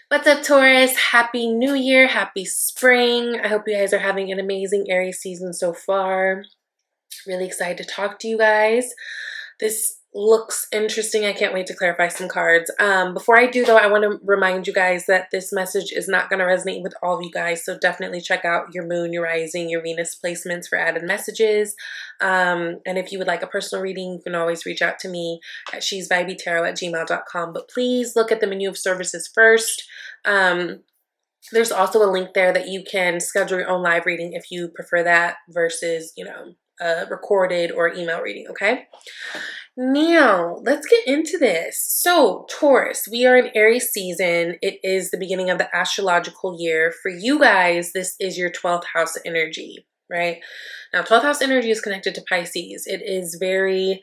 What's up, Taurus? Happy New Year. Happy spring. I hope you guys are having an amazing Aries season so far. Really excited to talk to you guys. This looks interesting. I can't wait to clarify some cards. Before I do, though, I want to remind you guys that this message is not going to resonate with all of you guys. So definitely check out your moon, your rising, your Venus placements for added messages. And if you would like a personal reading, you can always reach out to me at shesvibetarot@gmail.com. But please look at the menu of services first. There's also a link there that you can schedule your own live reading if you prefer that versus, recorded or email reading, okay? Now, let's get into this. So, Taurus, we are in Aries season. It is the beginning of the astrological year. For you guys, this is your 12th house energy, right? Now, 12th house energy is connected to Pisces. It is very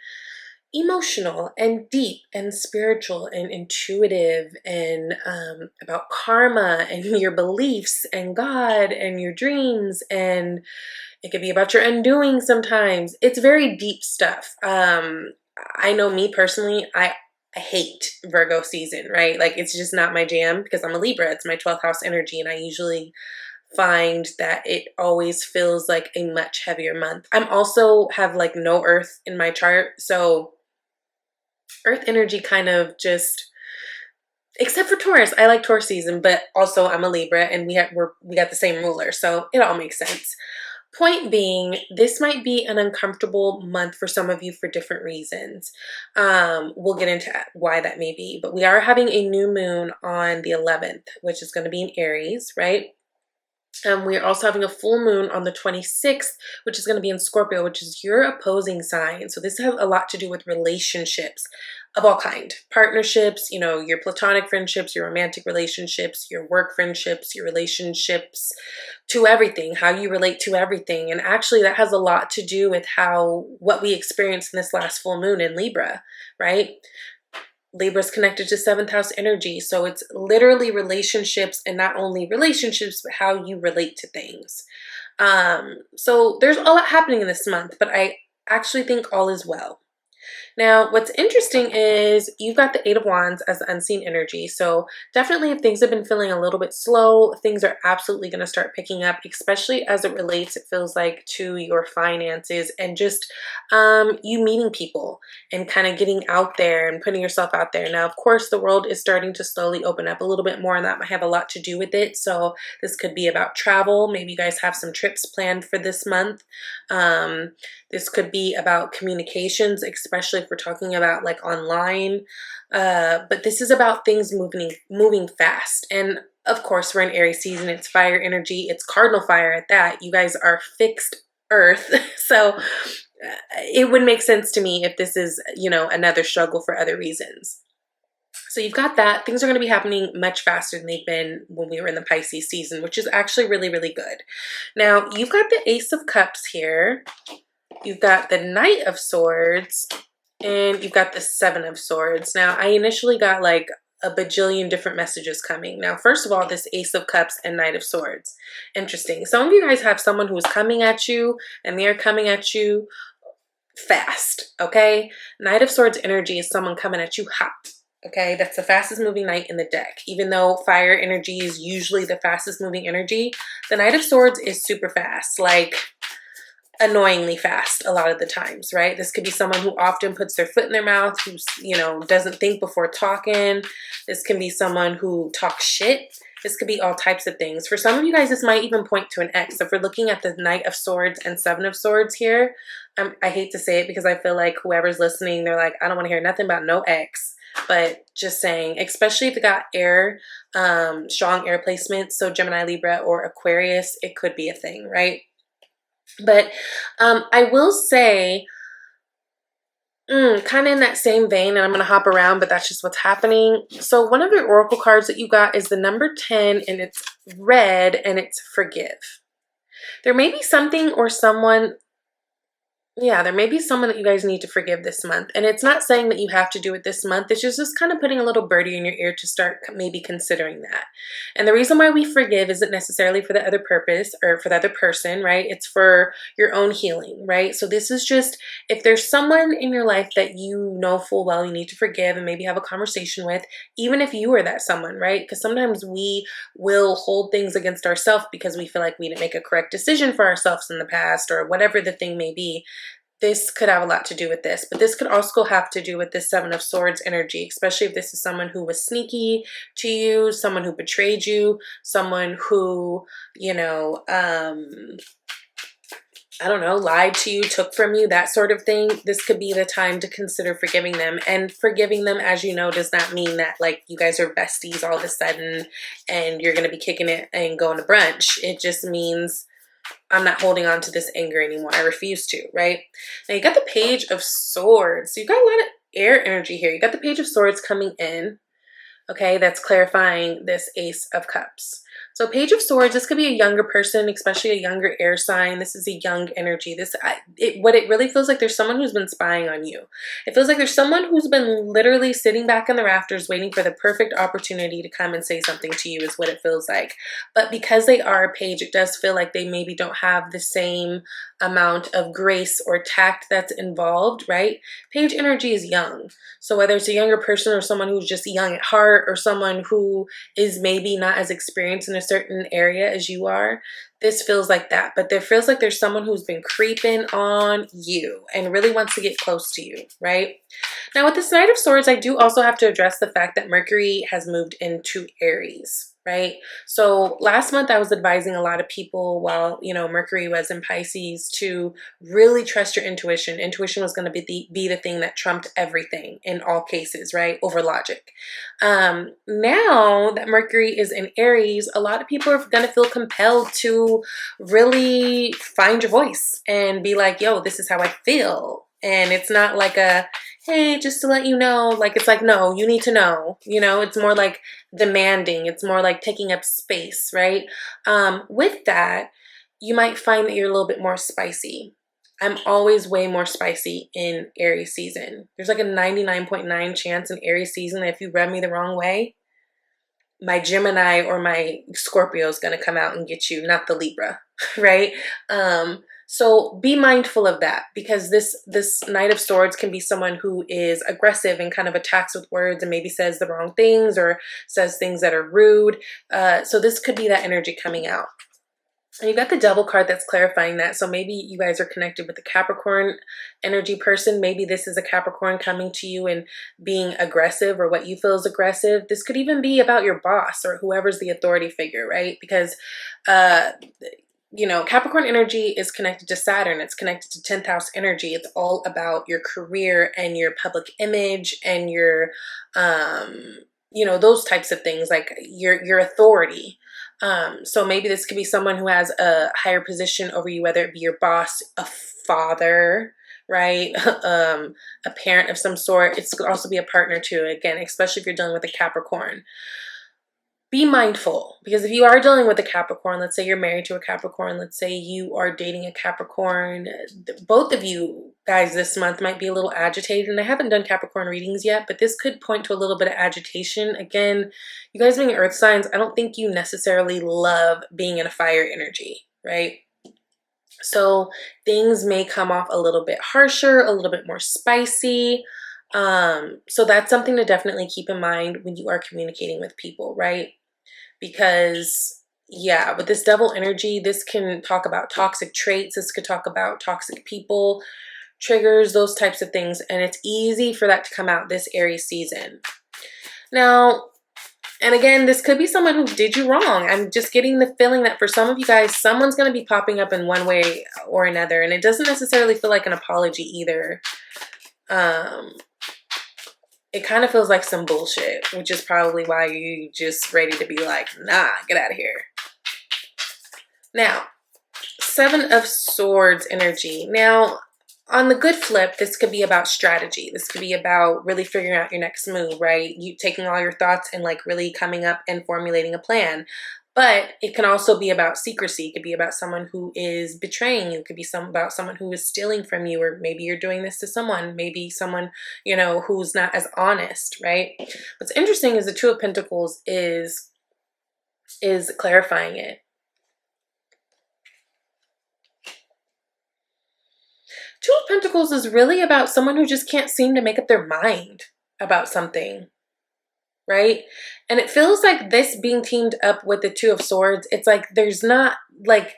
emotional and deep and spiritual and intuitive and about karma and your beliefs and God and your dreams, and it could be about your undoing sometimes. It's very deep stuff. I know me personally, I hate Virgo season, right? Like, it's just not my jam because I'm a Libra. It's my 12th house energy, and I usually find that it always feels like a much heavier month. I'm also have like no earth in my chart, so earth energy kind of just, except for Taurus. I like Taurus season, but also I'm a Libra and we got the same ruler, so it all makes sense. Point being, this might be an uncomfortable month for some of you for different reasons. We'll get into why that may be, but we are having a new moon on the 11th, which is going to be in Aries, right? We're also having a full moon on the 26th, which is going to be in Scorpio, which is your opposing sign. So this has a lot to do with relationships of all kind. Partnerships, your platonic friendships, your romantic relationships, your work friendships, your relationships to everything, how you relate to everything. And actually that has a lot to do with what we experienced in this last full moon in Libra, right? Libra's connected to 7th house energy. So it's literally relationships, and not only relationships, but how you relate to things. So there's a lot happening in this month, but I actually think all is well. Now, what's interesting is you've got the 8 of Wands as the unseen energy. So definitely if things have been feeling a little bit slow, things are absolutely going to start picking up, especially as it relates, it feels like, to your finances and just you meeting people and kind of getting out there and putting yourself out there. Now, of course, the world is starting to slowly open up a little bit more, and that might have a lot to do with it. So this could be about travel. Maybe you guys have some trips planned for this month. This could be about communications, especially if we're talking about like online. But this is about things moving fast. And of course, we're in Aries season. It's fire energy. It's cardinal fire at that. You guys are fixed earth. So it would make sense to me if this is, another struggle for other reasons. So you've got that. Things are going to be happening much faster than they've been when we were in the Pisces season, which is actually really, really good. Now, you've got the Ace of Cups here. You've got the Knight of Swords, and you've got the 7 of Swords. Now, I initially got like a bajillion different messages coming. Now, first of all, this Ace of Cups and Knight of Swords. Interesting. Some of you guys have someone who is coming at you, and they're coming at you fast, okay? Knight of Swords energy is someone coming at you hot, okay? That's the fastest moving knight in the deck. Even though fire energy is usually the fastest moving energy, the Knight of Swords is super fast, like annoyingly fast a lot of the times, right? This could be someone who often puts their foot in their mouth, who's, doesn't think before talking. This can be someone who talks shit. This could be all types of things. For some of you guys, this might even point to an ex. If we're looking at the Knight of Swords and 7 of Swords here, I hate to say it because I feel like whoever's listening, they're like, I don't want to hear nothing about no ex. But just saying, especially if you got air, strong air placements, so Gemini, Libra, or Aquarius, it could be a thing, right? But I will say, kind of in that same vein, and I'm going to hop around, but that's just what's happening. So one of the oracle cards that you got is the number 10, and it's red, and it's forgive. There may be something or someone Yeah, there may be someone that you guys need to forgive this month. And it's not saying that you have to do it this month. It's just kind of putting a little birdie in your ear to start maybe considering that. And the reason why we forgive isn't necessarily for the other purpose or for the other person, right? It's for your own healing, right? So this is just, if there's someone in your life that you know full well you need to forgive and maybe have a conversation with, even if you are that someone, right? Because sometimes we will hold things against ourselves because we feel like we didn't make a correct decision for ourselves in the past or whatever the thing may be. This could have a lot to do with this, but this could also have to do with this Seven of Swords energy, especially if this is someone who was sneaky to you, someone who betrayed you, someone who, you know, I don't know, lied to you, took from you, that sort of thing. This could be the time to consider forgiving them. And forgiving them, as you know, does not mean that like you guys are besties all of a sudden and you're going to be kicking it and going to brunch. It just means I'm not holding on to this anger anymore. I refuse to, right? Now you got the Page of Swords. So you got a lot of air energy here. You got the Page of Swords coming in. Okay, that's clarifying this Ace of Cups. So Page of Swords, this could be a younger person, especially a younger air sign. This is a young energy. What it really feels like, there's someone who's been spying on you. It feels like there's someone who's been literally sitting back in the rafters waiting for the perfect opportunity to come and say something to you is what it feels like. But because they are a page, it does feel like they maybe don't have the same amount of grace or tact that's involved, right? Page energy is young. So whether it's a younger person or someone who's just young at heart or someone who is maybe not as experienced in a certain area as you are, this feels like that. But there feels like there's someone who's been creeping on you and really wants to get close to you, right? Now with this Knight of Swords, I do also have to address the fact that Mercury has moved into Aries. Right? So last month I was advising a lot of people while, you know, Mercury was in Pisces to really trust your intuition. Intuition was going to be the thing that trumped everything in all cases, right? Over logic. Now that Mercury is in Aries, a lot of people are going to feel compelled to really find your voice and be like, yo, this is how I feel. And it's not like a, hey, just to let you know, like, it's like, no, you need to know, you know, it's more like demanding. It's more like taking up space, right? With that, you might find that you're a little bit more spicy. I'm always way more spicy in Aries season. There's like a 99.9 chance in Aries season that if you rub me the wrong way, my Gemini or my Scorpio is going to come out and get you, not the Libra, right? So be mindful of that, because this Knight of Swords can be someone who is aggressive and kind of attacks with words and maybe says the wrong things or says things that are rude. So this could be that energy coming out. And you got the Devil card that's clarifying that. So maybe you guys are connected with a Capricorn energy person. Maybe this is a Capricorn coming to you and being aggressive, or what you feel is aggressive. This could even be about your boss or whoever's the authority figure, right? Because you know, Capricorn energy is connected to Saturn. It's connected to 10th house energy. It's all about your career and your public image and your, you know, those types of things, like your authority. So maybe this could be someone who has a higher position over you, whether it be your boss, a father, right? A parent of some sort. It could also be a partner too, again, especially if you're dealing with a Capricorn. Be mindful, because if you are dealing with a Capricorn, let's say you're married to a Capricorn, let's say you are dating a Capricorn, both of you guys this month might be a little agitated. And I haven't done Capricorn readings yet, but this could point to a little bit of agitation. Again, you guys being earth signs, I don't think you necessarily love being in a fire energy, right? So things may come off a little bit harsher, a little bit more spicy. So that's something to definitely keep in mind when you are communicating with people, right? Because yeah, with this Devil energy, this can talk about toxic traits. This could talk about toxic people, triggers, those types of things. And it's easy for that to come out this Aries season. Now, and again, this could be someone who did you wrong. I'm just getting the feeling that for some of you guys, someone's going to be popping up in one way or another. And it doesn't necessarily feel like an apology either. It kind of feels like some bullshit, which is probably why you just ready to be like, nah, get out of here. Now, Seven of Swords energy. Now, on the good flip, this could be about strategy. This could be about really figuring out your next move, right? You taking all your thoughts and like really coming up and formulating a plan. But it can also be about secrecy. It could be about someone who is betraying you. It could be about someone who is stealing from you, or maybe you're doing this to someone, maybe someone, you know, who's not as honest, right? What's interesting is the Two of Pentacles is clarifying it. Two of Pentacles is really about someone who just can't seem to make up their mind about something, right? And it feels like this being teamed up with the Two of Swords, it's like there's not like,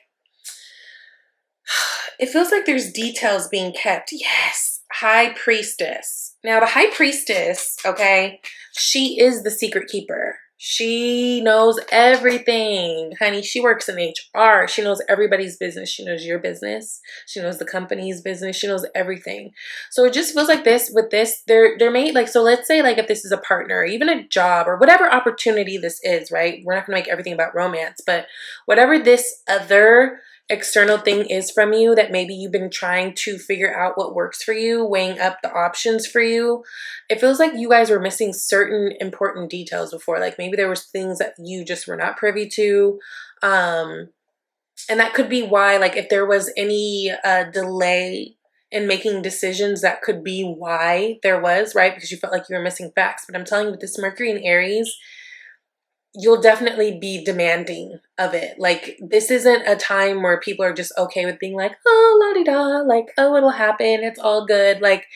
it feels like there's details being kept. Yes, High Priestess. Now the High Priestess, okay, she is the secret keeper. She knows everything, honey. She works in HR. She knows everybody's business. She knows your business. She knows the company's business. She knows everything. So it just feels like this, with this, they're made like, so let's say like if this is a partner, or even a job, or whatever opportunity this is, right? We're not gonna make everything about romance, but whatever this other external thing is from you that maybe you've been trying to figure out what works for you, weighing up the options for you, it feels like you guys were missing certain important details before. Like maybe there was things that you just were not privy to, and that could be why, like if there was any delay in making decisions, that could be why there was, right? Because you felt like you were missing facts. But I'm telling you, with this Mercury in Aries, you'll definitely be demanding of it. Like this isn't a time where people are just okay with being like, oh, la-di-da, like, oh, it'll happen, it's all good. Like,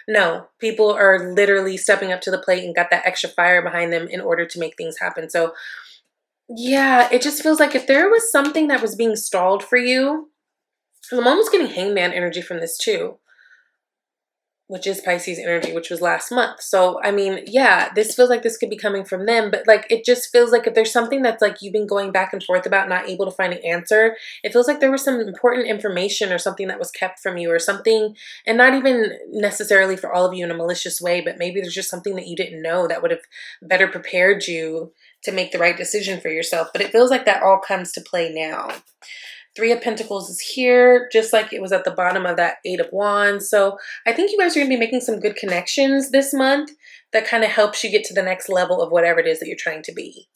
no, people are literally stepping up to the plate and got that extra fire behind them in order to make things happen. So yeah, it just feels like if there was something that was being stalled for you, I'm almost getting Hangman energy from this too, which is Pisces energy, which was last month. So, I mean, yeah, this feels like this could be coming from them, but like, it just feels like if there's something that's like you've been going back and forth about, not able to find an answer, it feels like there was some important information or something that was kept from you or something, and not even necessarily for all of you in a malicious way, but maybe there's just something that you didn't know that would have better prepared you to make the right decision for yourself. But it feels like that all comes to play now. Three of Pentacles is here, just like it was at the bottom of that Eight of Wands. So I think you guys are going to be making some good connections this month that kind of helps you get to the next level of whatever it is that you're trying to be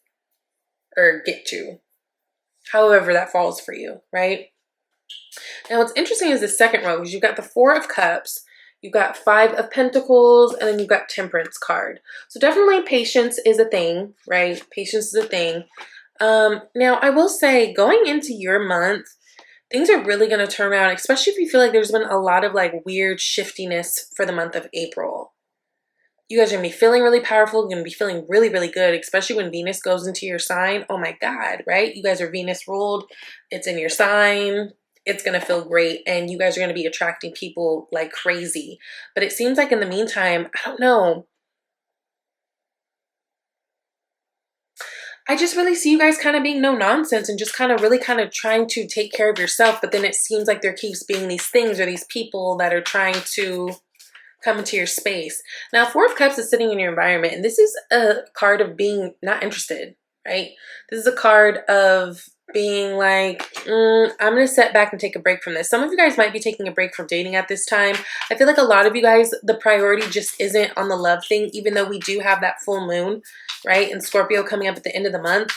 or get to, however that falls for you, right? Now what's interesting is the second row, because you've got the Four of Cups, you've got Five of Pentacles, and then you've got Temperance card. So definitely patience is a thing, right? Patience is a thing. Now I will say, going into your month, things are really going to turn around, especially if you feel like there's been a lot of like weird shiftiness for the month of April. You guys are going to be feeling really powerful. You're going to be feeling really, really good, especially when Venus goes into your sign. Oh my God, right? You guys are Venus ruled. It's in your sign. It's going to feel great. And you guys are going to be attracting people like crazy. But it seems like in the meantime, I don't know, I just really see you guys kind of being no nonsense and just kind of really kind of trying to take care of yourself. But then it seems like there keeps being these things or these people that are trying to come into your space. Now, Four of Cups is sitting in your environment, and this is a card of being not interested, right? This is a card of being like, I'm going to set back and take a break from this. Some of you guys might be taking a break from dating at this time. I feel like a lot of you guys, the priority just isn't on the love thing, even though we do have that full moon, right? And Scorpio coming up at the end of the month.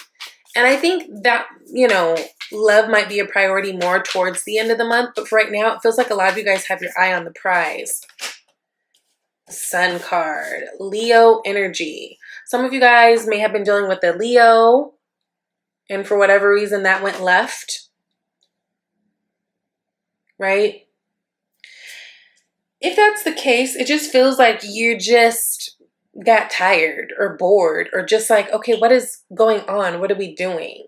And I think that, you know, love might be a priority more towards the end of the month. But for right now, it feels like a lot of you guys have your eye on the prize. Sun card, Leo energy. Some of you guys may have been dealing with the Leo, and for whatever reason that went left, right? If that's the case, it just feels like you just got tired or bored or just like, okay, what is going on? What are we doing?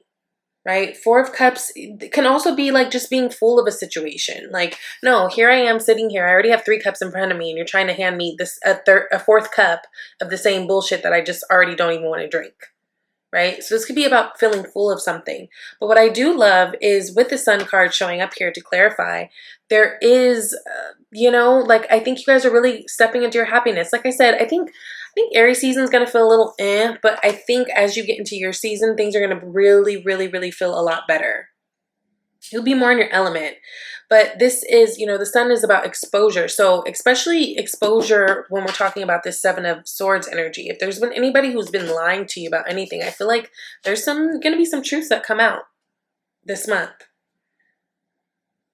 Right? Four of Cups can also be like just being full of a situation. Like, no, here I am sitting here. I already have 3 cups in front of me, and you're trying to hand me this a fourth cup of the same bullshit that I just already don't even want to drink. Right? So this could be about feeling full of something. But what I do love is with the Sun card showing up here to clarify, there is, you know, like I think you guys are really stepping into your happiness. Like I said, I think Aries season is going to feel a little but I think as you get into your season, things are going to really, really, really feel a lot better. You'll be more in your element. But this is, you know, the sun is about exposure. So especially exposure when we're talking about this Seven of Swords energy. If there's been anybody who's been lying to you about anything, I feel like there's going to be some truths that come out this month.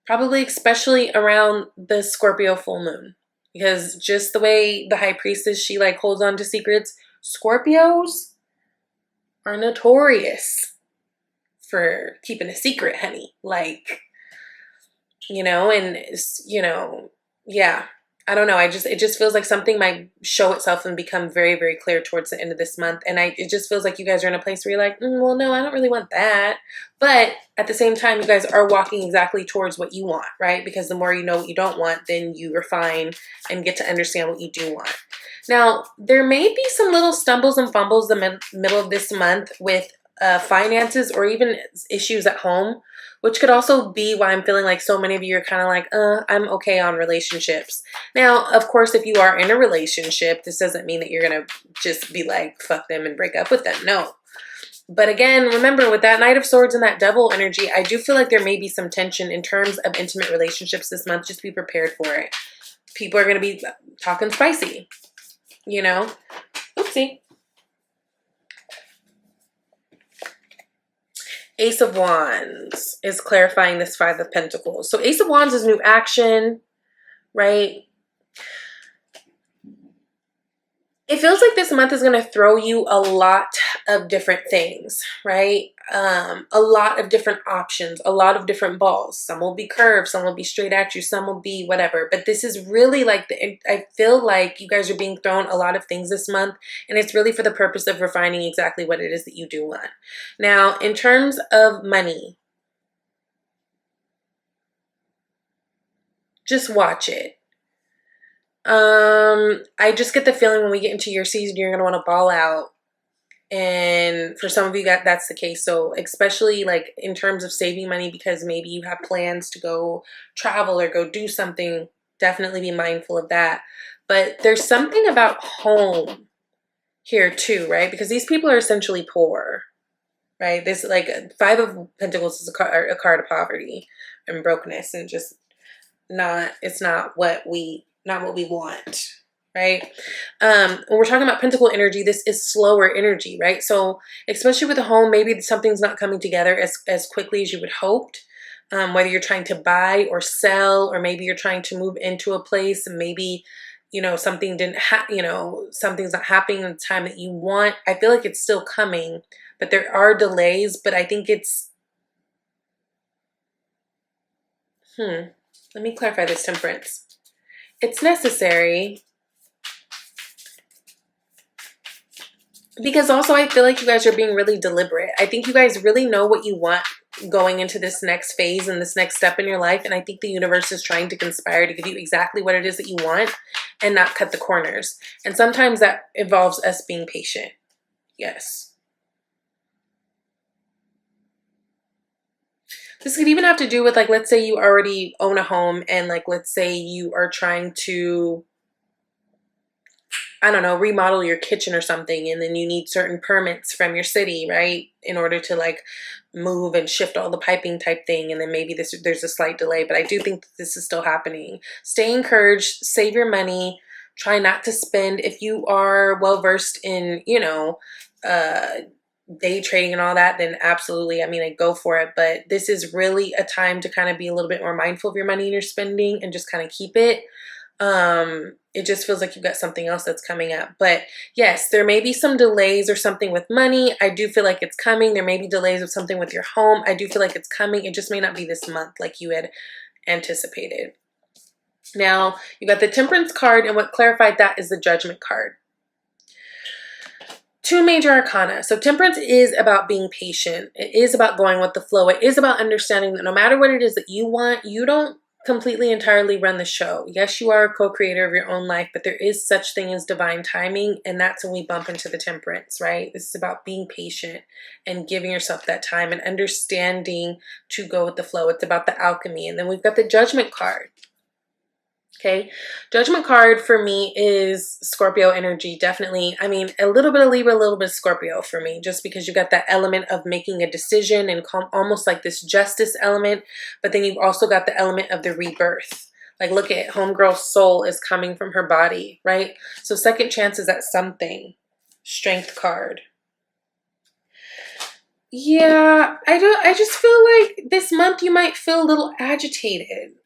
Probably especially around the Scorpio full moon. Because just the way the High Priestess, she like holds on to secrets. Scorpios are notorious for keeping a secret, honey. Like, you know, and, you know, yeah. I don't know. It just feels like something might show itself and become very, very clear towards the end of this month. And it just feels like you guys are in a place where you're like, well, no, I don't really want that. But at the same time, you guys are walking exactly towards what you want, right? Because the more you know what you don't want, then you refine and get to understand what you do want. Now, there may be some little stumbles and fumbles the middle of this month with finances or even issues at home, which could also be why I'm feeling like so many of you are kind of like, I'm okay on relationships. Now, of course, if you are in a relationship, this doesn't mean that you're going to just be like, fuck them and break up with them. No. But again, remember with that Knight of Swords and that Devil energy, I do feel like there may be some tension in terms of intimate relationships this month. Just be prepared for it. People are going to be talking spicy, you know? Oopsie. Ace of Wands is clarifying this Five of Pentacles. So Ace of Wands is new action, right? It feels like this month is going to throw you a lot of different things, right? A lot of different options, a lot of different balls. Some will be curved, some will be straight at you, some will be whatever. But this is really like, I feel like you guys are being thrown a lot of things this month, and it's really for the purpose of refining exactly what it is that you do want. Now, in terms of money, just watch it. I just get the feeling when we get into your season, you're going to want to ball out. And for some of you, that's the case. So especially like in terms of saving money, because maybe you have plans to go travel or go do something, definitely be mindful of that. But there's something about home here too, right? Because these people are essentially poor, right? This like Five of Pentacles is a card of poverty and brokenness, and just it's not what we want, right? When we're talking about pentacle energy, this is slower energy, right? So especially with a home, maybe something's not coming together as quickly as you would hoped. Whether you're trying to buy or sell, or maybe you're trying to move into a place and maybe, you know, something something's not happening in the time that you want. I feel like it's still coming, but there are delays. But I think it's, let me clarify this, Temperance. It's necessary. Because also I feel like you guys are being really deliberate. I think you guys really know what you want going into this next phase and this next step in your life. And I think the universe is trying to conspire to give you exactly what it is that you want and not cut the corners. And sometimes that involves us being patient. Yes. This could even have to do with, like, let's say you already own a home and, like, let's say you are trying to, I don't know, remodel your kitchen or something, and then you need certain permits from your city, right, in order to like move and shift all the piping type thing. And then maybe there's a slight delay, but I do think that this is still happening. Stay encouraged, save your money, try not to spend. If you are well versed in, you know, day trading and all that, then absolutely, I mean, I go for it. But this is really a time to kind of be a little bit more mindful of your money and your spending and just kind of keep it. It just feels like you've got something else that's coming up. But yes, there may be some delays or something with money. I do feel like it's coming. There may be delays with something with your home. I do feel like it's coming. It just may not be this month like you had anticipated. Now, you got the Temperance card, and what clarified that is the Judgment card. Two major arcana. So Temperance is about being patient. It is about going with the flow. It is about understanding that no matter what it is that you want, you don't completely entirely run the show. Yes, you are a co-creator of your own life, but there is such thing as divine timing, and that's when we bump into the Temperance, right? This is about being patient and giving yourself that time and understanding to go with the flow. It's about the alchemy. And then we've got the Judgment card. Okay, Judgment card for me is Scorpio energy, definitely. I mean, a little bit of Libra, a little bit of Scorpio for me, just because you got that element of making a decision and almost like this justice element, but then you've also got the element of the rebirth. Like, look at homegirl's soul is coming from her body, right? So second chances at something. Strength card. Yeah, I just feel like this month you might feel a little agitated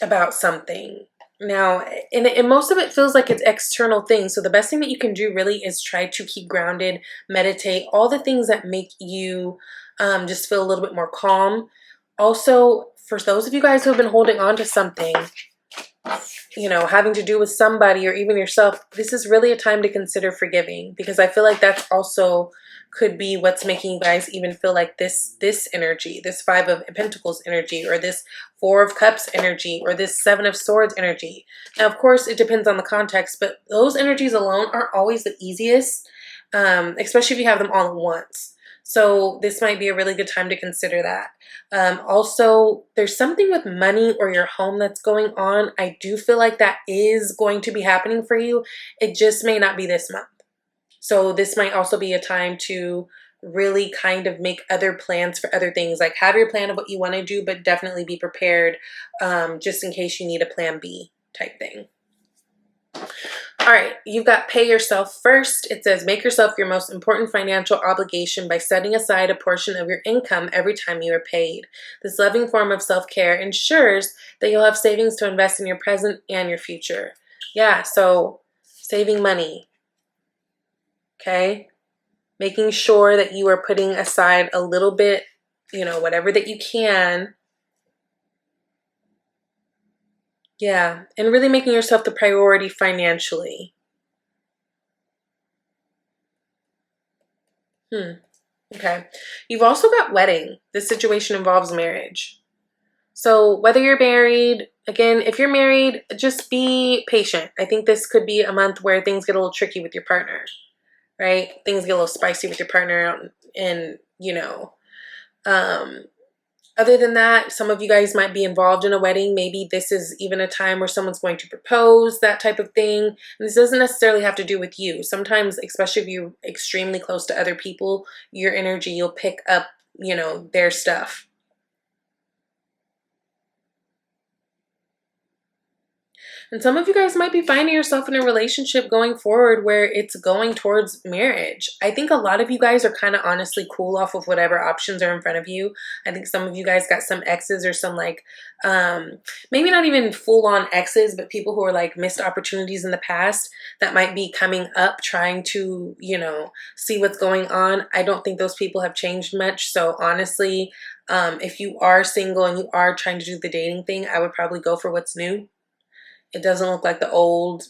about something. Now, and most of it feels like it's external things. So the best thing that you can do really is try to keep grounded, meditate, all the things that make you just feel a little bit more calm. Also, for those of you guys who have been holding on to something, you know, having to do with somebody or even yourself, this is really a time to consider forgiving, because I feel like that's also could be what's making you guys even feel like this energy, this Five of Pentacles energy, or this Four of Cups energy, or this Seven of Swords energy. Now, of course, it depends on the context, but those energies alone aren't always the easiest, especially if you have them all at once. So this might be a really good time to consider that. Also, there's something with money or your home that's going on. I do feel like that is going to be happening for you. It just may not be this month. So this might also be a time to really kind of make other plans for other things. Like, have your plan of what you want to do, but definitely be prepared just in case you need a plan B type thing. All right, you've got pay yourself first. It says make yourself your most important financial obligation by setting aside a portion of your income every time you are paid. This loving form of self-care ensures that you'll have savings to invest in your present and your future. Yeah, so saving money, okay? Making sure that you are putting aside a little bit, you know, whatever that you can. Yeah, and really making yourself the priority financially. Okay. You've also got wedding. This situation involves marriage. So whether you're married, again, if you're married, just be patient. I think this could be a month where things get a little tricky with your partner, right? Things get a little spicy with your partner, and, you know, other than that, some of you guys might be involved in a wedding. Maybe this is even a time where someone's going to propose, that type of thing. And this doesn't necessarily have to do with you. Sometimes, especially if you're extremely close to other people, your energy, you'll pick up, you know, their stuff. And some of you guys might be finding yourself in a relationship going forward where it's going towards marriage. I think a lot of you guys are kind of honestly cool off of whatever options are in front of you. I think some of you guys got some exes or some like, maybe not even full on exes, but people who are like missed opportunities in the past that might be coming up trying to, you know, see what's going on. I don't think those people have changed much. So honestly, if you are single and you are trying to do the dating thing, I would probably go for what's new. It doesn't look like the old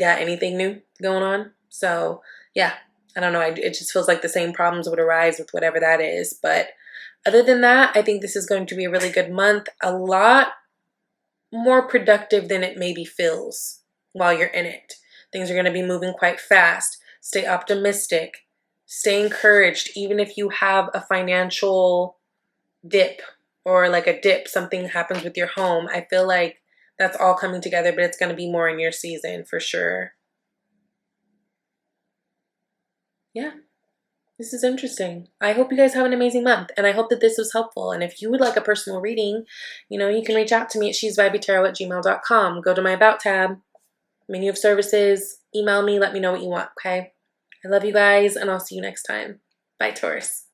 got anything new going on. So yeah, I don't know. It just feels like the same problems would arise with whatever that is. But other than that, I think this is going to be a really good month. A lot more productive than it maybe feels while you're in it. Things are going to be moving quite fast. Stay optimistic. Stay encouraged. Even if you have a financial dip or like a dip, something happens with your home. I feel like that's all coming together, but it's going to be more in your season for sure. Yeah, this is interesting. I hope you guys have an amazing month, and I hope that this was helpful. And if you would like a personal reading, you know, you can reach out to me at shesvibeytarot@gmail.com. Go to my About tab, menu of services, email me, let me know what you want, okay? I love you guys, and I'll see you next time. Bye, Taurus.